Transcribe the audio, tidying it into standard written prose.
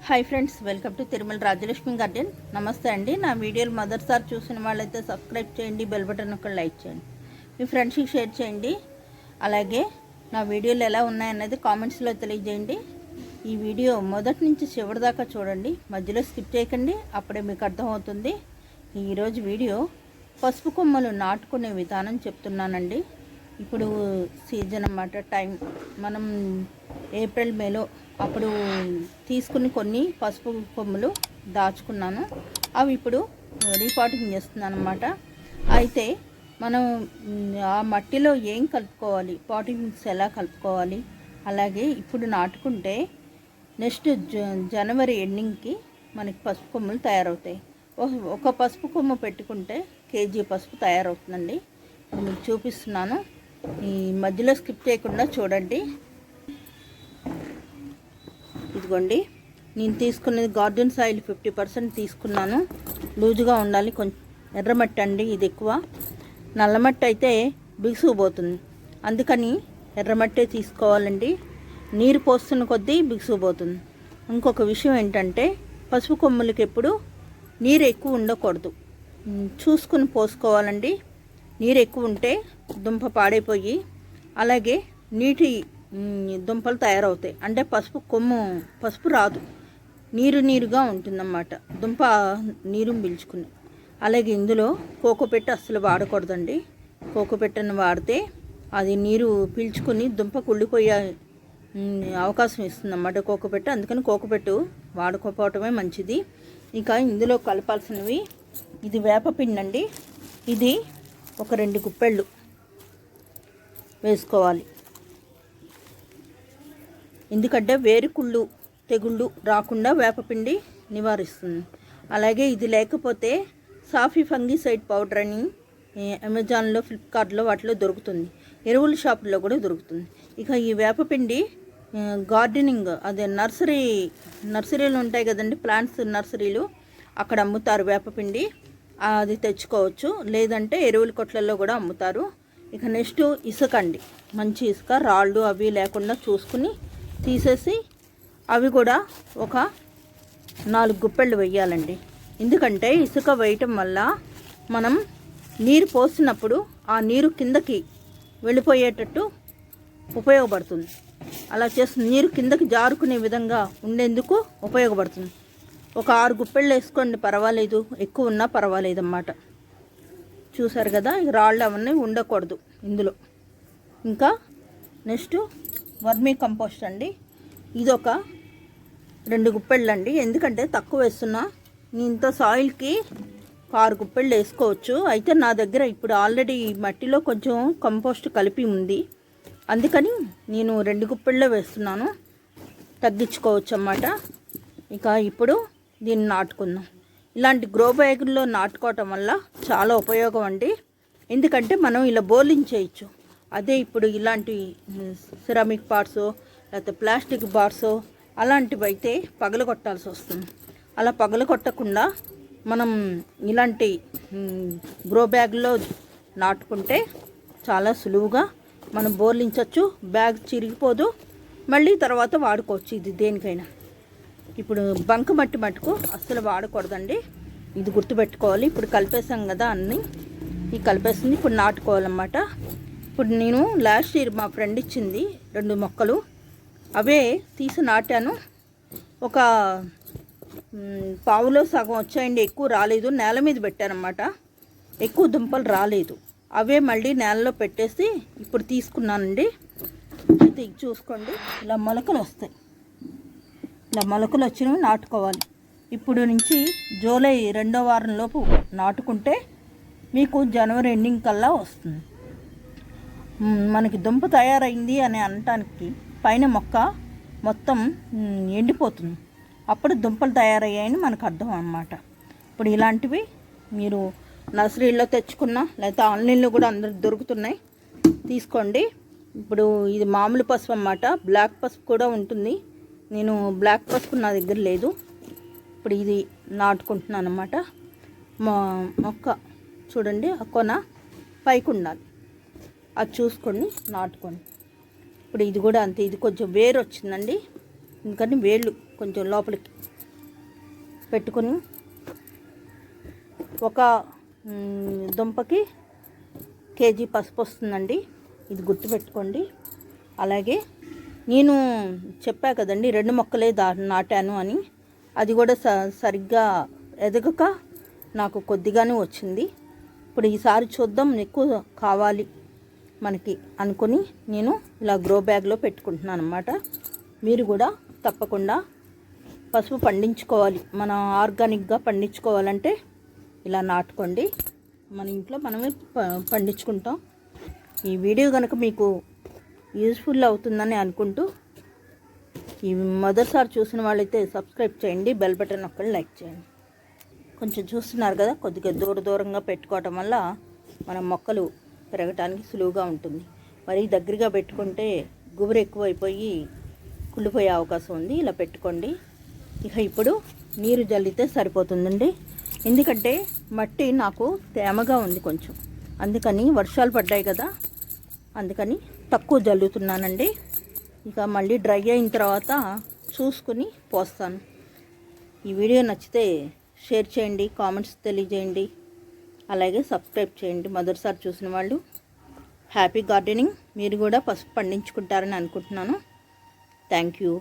Hi friends, welcome to Tirumala Rajalakshmi garden. నమస్తే అండి. నా వీడియోలు మొదటిసారి చూసిన వాళ్ళైతే సబ్స్క్రైబ్ చేయండి, బెల్ బటన్ ఒక లైక్ చేయండి, మీ ఫ్రెండ్స్కి షేర్ చేయండి. అలాగే నా వీడియోలు ఎలా ఉన్నాయన్నది కామెంట్స్లో తెలియజేయండి. ఈ వీడియో మొదటి నుంచి చివరి దాకా చూడండి, మధ్యలో స్కిప్ చేయకండి, అప్పుడే మీకు అర్థమవుతుంది. ఈరోజు వీడియో పసుపు కొమ్మలు నాటుకునే విధానం చెప్తున్నానండి. ఇప్పుడు సీజన్ అన్నమాట, టైం మనం ఏప్రిల్ మేలో అప్పుడు తీసుకుని కొన్ని పసుపు కొమ్ములు దాచుకున్నాను. అవి ఇప్పుడు రీపాటింగ్ చేస్తున్నాను అన్నమాట. అయితే మనం ఆ మట్టిలో ఏం కలుపుకోవాలి, పాటింగ్ మిక్స్ ఎలా కలుపుకోవాలి, అలాగే ఇప్పుడు నాటుకుంటే నెక్స్ట్ జనవరి ఎండింగ్కి మనకి పసుపు కొమ్ములు తయారవుతాయి. ఒక పసుపు కొమ్ము పెట్టుకుంటే కేజీ పసుపు తయారవుతుందండి. ఇప్పుడు మీకు చూపిస్తున్నాను, ఈ మధ్యలో స్కిప్ చేయకుండా చూడండి. ఇదిగోండి, నేను తీసుకున్నది గార్డెన్ సాయిల్ 50% తీసుకున్నాను. లూజుగా ఉండాలి, కొంచెం ఎర్రమట్టి అండి ఇది ఎక్కువ. నల్లమట్టి అయితే బిగుసుకుపోతుంది, అందుకని ఎర్రమట్టే తీసుకోవాలండి. నీరు పోస్తున్న కొద్దీ బిగుసుకుపోతుంది. ఇంకొక విషయం ఏంటంటే పసుపు కొమ్ములకి ఎప్పుడు నీరు ఎక్కువ ఉండకూడదు, చూసుకుని పోసుకోవాలండి. నీరు ఎక్కువ ఉంటే దుంప పాడైపోయి అలాగే నీటి దుంపలు తయారవుతాయి. అంటే పసుపు రాదు, నీరుగా ఉంటుందన్నమాట, దుంప నీరు పీల్చుకుని. అలాగే ఇందులో కోకోపెట్ట అస్సలు వాడకూడదండి. కోకోపెట్టను వాడితే అది నీరు పీల్చుకుని దుంప కుళ్ళిపోయే అవకాశం ఇస్తుందన్నమాట కోకోపెట్ట. అందుకని కోకోపెట్టు వాడుకోకపోవటమే మంచిది. ఇక ఇందులో కలపాల్సినవి, ఇది వేపపిండి అండి. ఇది ఒక 2 గుప్పెళ్ళు వేసుకోవాలి, ఎందుకంటే వేరుకుళ్ళు తెగుళ్ళు రాకుండా వేపపిండి నివారిస్తుంది. అలాగే ఇది లేకపోతే సాఫీ ఫంగిసైడ్ పౌడర్ అని అమెజాన్లో, ఫ్లిప్కార్ట్లో వాటిలో దొరుకుతుంది, ఎరువుల షాపుల్లో కూడా దొరుకుతుంది. ఇక ఈ వేపపిండి గార్డెనింగ్, అదే నర్సరీలు ఉంటాయి కదండి, ప్లాంట్స్ నర్సరీలు, అక్కడ అమ్ముతారు వేపపిండి. అది తెచ్చుకోవచ్చు, లేదంటే ఎరువుల కొట్లలో కూడా అమ్ముతారు. ఇక నెక్స్ట్ ఇసుక అండి, మంచి ఇసుక, రాళ్ళు అవి లేకుండా చూసుకుని తీసేసి అవి కూడా ఒక 4 గుప్పెళ్ళు వేయాలండి. ఎందుకంటే ఇసుక వేయటం వల్ల మనం నీరు పోసినప్పుడు ఆ నీరు కిందకి వెళ్ళిపోయేటట్టు ఉపయోగపడుతుంది. అలా చేస్తుంది, నీరు కిందకి జారుకునే విధంగా ఉండేందుకు ఉపయోగపడుతుంది. ఒక 6 గుప్పెళ్ళు వేసుకోండి, పర్వాలేదు, ఎక్కువ ఉన్నా పర్వాలేదు అన్నమాట. చూసారు కదా, ఈ రాళ్ళు అవన్నీ ఉండకూడదు ఇందులో. ఇంకా నెక్స్ట్ వర్మీ కంపోస్ట్ అండి, ఇది ఒక 2 గుప్పెళ్ళు అండి. ఎందుకంటే తక్కువ వేస్తున్నా, ఇంత సాయిల్కి 6 గుప్పెళ్ళు వేసుకోవచ్చు. అయితే నా దగ్గర ఇప్పుడు ఆల్రెడీ మట్టిలో కొంచెం కంపోస్ట్ కలిపి ఉంది, అందుకని నేను 2 గుప్పెళ్ళే వేస్తున్నాను, తగ్గించుకోవచ్చు అన్నమాట. ఇక ఇప్పుడు దీన్ని నాటుకుందాం. ఇలాంటి గ్రో బ్యాగుల్లో నాటుకోవటం వల్ల చాలా ఉపయోగం అండి. ఎందుకంటే మనం ఇలా బోర్లింగ్ చేయొచ్చు. అదే ఇప్పుడు ఇలాంటి సిరామిక్ పార్ట్స్ లేకపోతే ప్లాస్టిక్ బార్స్ అలాంటివి అయితే పగలగొట్టాల్సి వస్తుంది. అలా పగలగొట్టకుండా మనం ఇలాంటి గ్రో బ్యాగ్లో నాటుకుంటే చాలా సులువుగా మనం బోర్లించవచ్చు. బ్యాగ్ చిరిగిపోదు, మళ్ళీ తర్వాత వాడుకోవచ్చు ఇది దేనికైనా. ఇప్పుడు బంక మట్టి మట్టుకు అస్సలు వాడకూడదండి, ఇది గుర్తుపెట్టుకోవాలి. ఇప్పుడు కలిపేసాం కదా అన్నీ, ఈ కలిపేసింది ఇప్పుడు నాటుకోవాలన్నమాట. ఇప్పుడు నేను లాస్ట్ ఇయర్ మా ఫ్రెండ్ ఇచ్చింది 2 మొక్కలు, అవే తీసి నాటాను. ఒక పావులో సగం వచ్చాయండి, ఎక్కువ రాలేదు. నేల మీద పెట్టానమాట, ఎక్కువ దుంపలు రాలేదు. అవే మళ్ళీ నేలలో పెట్టేసి ఇప్పుడు తీసుకున్నానండి. అయితే చూసుకోండి, ఇలా మొలకలు వస్తాయి. ఇలా మొలకలు వచ్చినవి నాటుకోవాలి. ఇప్పుడు నుంచి జూలై 2వ వారంలోపు నాటుకుంటే మీకు జనవరి ఎండింగ్ కల్లా వస్తుంది. మనకి దుంప తయారైంది అని అనటానికి పైన మొక్క మొత్తం ఎండిపోతుంది, అప్పుడు దుంపలు తయారయ్యాయని మనకు అర్థం అన్నమాట. ఇప్పుడు ఇలాంటివి మీరు నర్సరీలో తెచ్చుకున్నా లేకపోతే ఆన్లైన్లో కూడా అందరికి దొరుకుతున్నాయి, తీసుకోండి. ఇప్పుడు ఇది మామూలు పసుపు అన్నమాట, బ్లాక్ పసుపు కూడా ఉంటుంది. నేను బ్లాక్ పసుపు నా దగ్గర లేదు. ఇప్పుడు ఇది నాటుకుంటున్నాను అన్నమాట. మొక్క చూడండి, ఆ కొన పైకి ఉండాలి, అది చూసుకొని నాటుకోండి. ఇప్పుడు ఇది కూడా అంతే, ఇది కొంచెం వేరు వచ్చిందండి, ఎందుకంటే వేళ్ళు కొంచెం లోపలికి పెట్టుకొని ఒక దుంపకి కేజీ పసుపు వస్తుందండి, ఇది గుర్తుపెట్టుకోండి. అలాగే నేను చెప్పా కదండి 2 మొక్కలే నాటాను అని, అది కూడా సరిగ్గా ఎదగక నాకు కొద్దిగానే వచ్చింది. ఇప్పుడు ఈసారి చూద్దాం, ఎక్కువ కావాలి మనకి అనుకొని నేను ఇలా గ్రో బ్యాగ్లో పెట్టుకుంటున్నాను అన్నమాట. మీరు కూడా తప్పకుండా పసుపు పండించుకోవాలి, మన ఆర్గానిక్గా పండించుకోవాలంటే ఇలా నాటుకోండి. మన ఇంట్లో మనమే పండించుకుంటాం. ఈ వీడియో కనుక మీకు యూజ్ఫుల్ అవుతుందని అనుకుంటూ, ఈ మొదటిసారి చూసిన వాళ్ళైతే సబ్స్క్రైబ్ చేయండి, బెల్ బటన్ ఒక్కటి లైక్ చేయండి. కొంచెం చూస్తున్నారు కదా, కొద్దిగా దూరంగా పెట్టుకోవటం వల్ల మన మొక్కలు పెరగటానికి సులువుగా ఉంటుంది. మరీ దగ్గరగా పెట్టుకుంటే గుబురు ఎక్కువైపోయి కుళ్ళిపోయే అవకాశం ఉంది. ఇలా పెట్టుకోండి. ఇక ఇప్పుడు నీరు జల్లితే సరిపోతుందండి, ఎందుకంటే మట్టి నాకు తేమగా ఉంది కొంచెం, అందుకని వర్షాలు పడ్డాయి కదా, అందుకని తక్కువ జల్లుతున్నానండి. ఇక మళ్ళీ డ్రై అయిన తర్వాత చూసుకుని పోస్తాను. ఈ వీడియో నచ్చితే షేర్ చేయండి, కామెంట్స్ తెలియజేయండి, అలాగే సబ్స్క్రైబ్ చేయండి. మొదటిసారి చూసిన వాళ్ళు హ్యాపీ గార్డెనింగ్. మీరు కూడా పసుపు పండించుకుంటారని అనుకుంటున్నాను. Thank you.